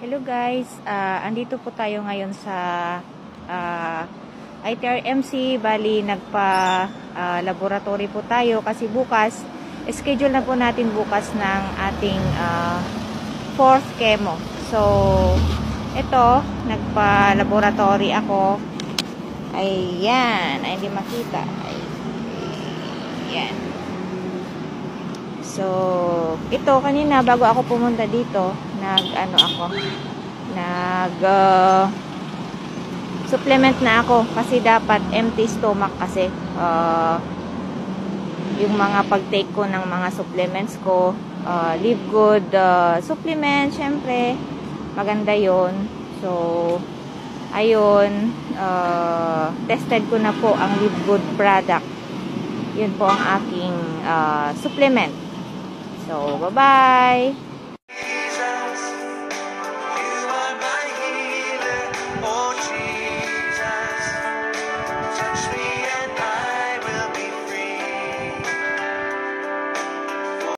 Hello guys, andito po tayo ngayon sa ITRMC. Bali, laboratory po tayo kasi bukas, schedule na po natin bukas ng ating fourth chemo. So, ito, nagpa-laboratory ako. Ayan, ay hindi makita. Ayan. So, ito kanina bago ako pumunta dito, supplement na ako kasi dapat empty stomach kasi yung mga pag-take ko ng mga supplements ko, Live Good supplement, syempre maganda yon. So, ayun, tested ko na po ang Live Good product. Yun po ang aking supplement. So, bye-bye!